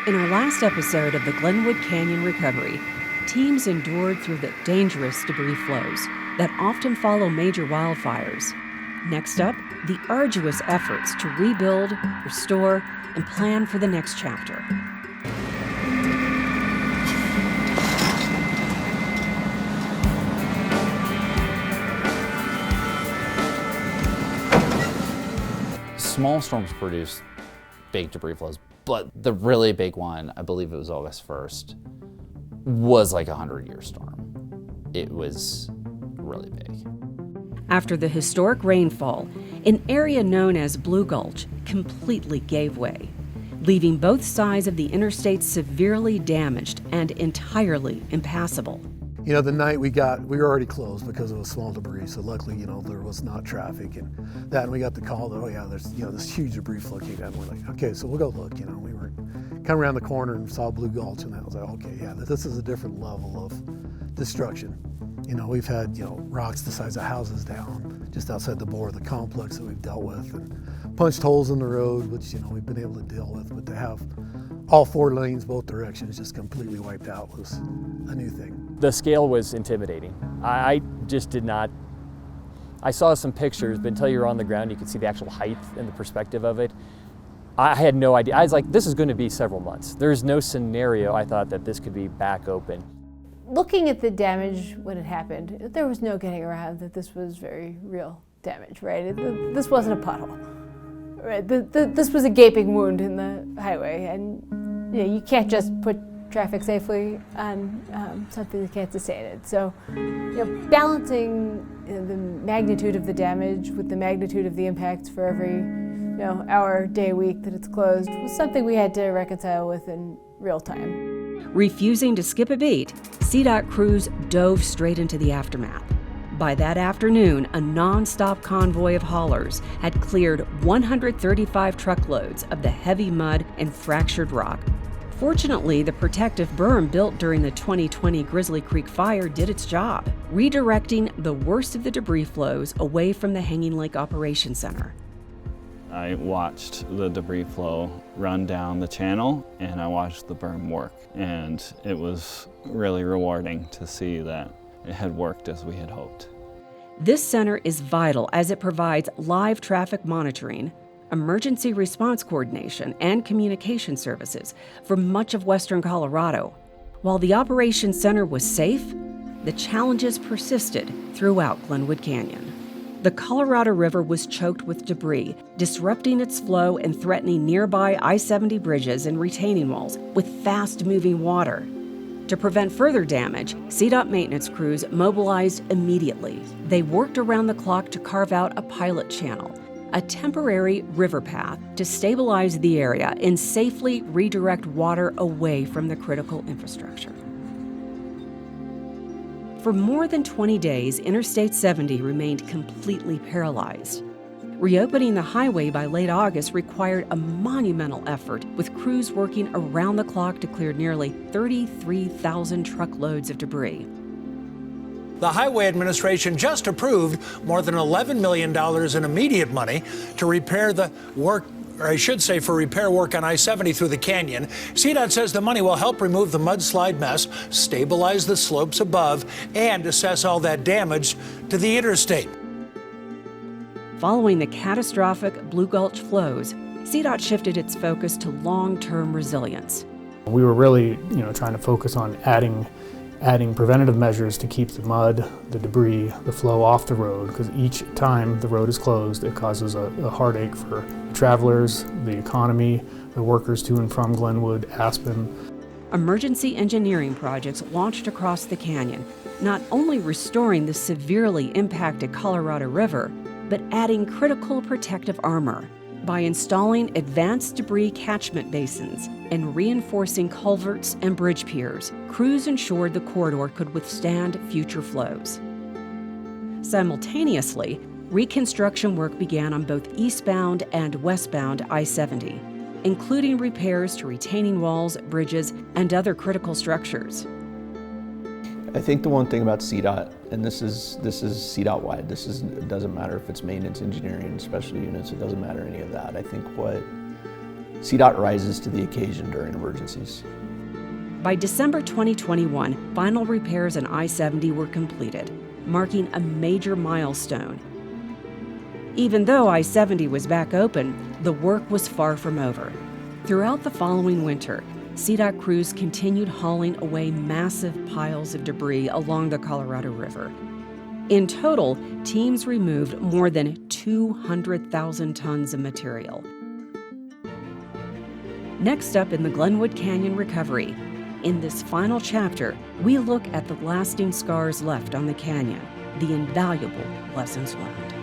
In our last episode of the Glenwood Canyon recovery, teams endured through the dangerous debris flows that often follow major wildfires. Next up, the arduous efforts to rebuild, restore, and plan for the next chapter. Small storms produce big debris flows, but the really big one, I believe it was August 1st, was like a 100-year storm. It was really big. After the historic rainfall, an area known as Blue Gulch completely gave way, leaving both sides of the interstate severely damaged and entirely impassable. You know, the night we were already closed because it was small debris, so luckily, there was not traffic and that, and we got the call that, oh yeah, there's, this huge debris flow came down. We're like, okay, so we'll go look, we were coming around the corner and saw Blue Gulch, and I was like, okay, yeah, this is a different level of destruction. We've had, rocks the size of houses down just outside the bore of the complex that we've dealt with, and punched holes in the road, which, we've been able to deal with, but to have all 4 lanes, both directions, just completely wiped out was a new thing. The scale was intimidating. I just did not, I saw some pictures, but until you were on the ground, you could see the actual height and the perspective of it. I had no idea. I was like, this is going to be several months. There's no scenario I thought that this could be back open. Looking at the damage when it happened, there was no getting around that this was very real damage, right? This wasn't a pothole, right? This was a gaping wound in the highway, and you can't just put traffic safely on something that can't sustain it. So, balancing the magnitude of the damage with the magnitude of the impacts for every hour, day, week that it's closed was something we had to reconcile with in real time. Refusing to skip a beat, CDOT crews dove straight into the aftermath. By that afternoon, a non-stop convoy of haulers had cleared 135 truckloads of the heavy mud and fractured rock. Fortunately, the protective berm built during the 2020 Grizzly Creek Fire did its job, redirecting the worst of the debris flows away from the Hanging Lake Operations Center. I watched the debris flow run down the channel, and I watched the berm work, and it was really rewarding to see that it had worked as we had hoped. This center is vital as it provides live traffic monitoring, emergency response coordination, and communication services for much of western Colorado. While the Operations Center was safe, the challenges persisted throughout Glenwood Canyon. The Colorado River was choked with debris, disrupting its flow and threatening nearby I-70 bridges and retaining walls with fast-moving water. To prevent further damage, CDOT maintenance crews mobilized immediately. They worked around the clock to carve out a pilot channel, a temporary river path to stabilize the area and safely redirect water away from the critical infrastructure. For more than 20 days, Interstate 70 remained completely paralyzed. Reopening the highway by late August required a monumental effort, with crews working around the clock to clear nearly 33,000 truckloads of debris. The Highway Administration just approved more than $11 million in immediate money to repair the work, or I should say for repair work on I-70 through the canyon. CDOT says the money will help remove the mudslide mess, stabilize the slopes above, and assess all that damage to the interstate. Following the catastrophic Blue Gulch flows, CDOT shifted its focus to long-term resilience. We were really, trying to focus on adding preventative measures to keep the mud, the debris, the flow off the road, because each time the road is closed, it causes a heartache for travelers, the economy, the workers to and from Glenwood, Aspen. Emergency engineering projects launched across the canyon, not only restoring the severely impacted Colorado River, but adding critical protective armor. By installing advanced debris catchment basins and reinforcing culverts and bridge piers, crews ensured the corridor could withstand future flows. Simultaneously, reconstruction work began on both eastbound and westbound I-70, including repairs to retaining walls, bridges, and other critical structures. I think the one thing about CDOT, and this is CDOT wide, it doesn't matter if it's maintenance, engineering, special units, it doesn't matter any of that. I think CDOT rises to the occasion during emergencies. By December 2021, final repairs on I-70 were completed, marking a major milestone. Even though I-70 was back open, the work was far from over. Throughout the following winter, CDOT crews continued hauling away massive piles of debris along the Colorado River. In total, teams removed more than 200,000 tons of material. Next up in the Glenwood Canyon recovery, in this final chapter, we look at the lasting scars left on the canyon, the invaluable lessons learned.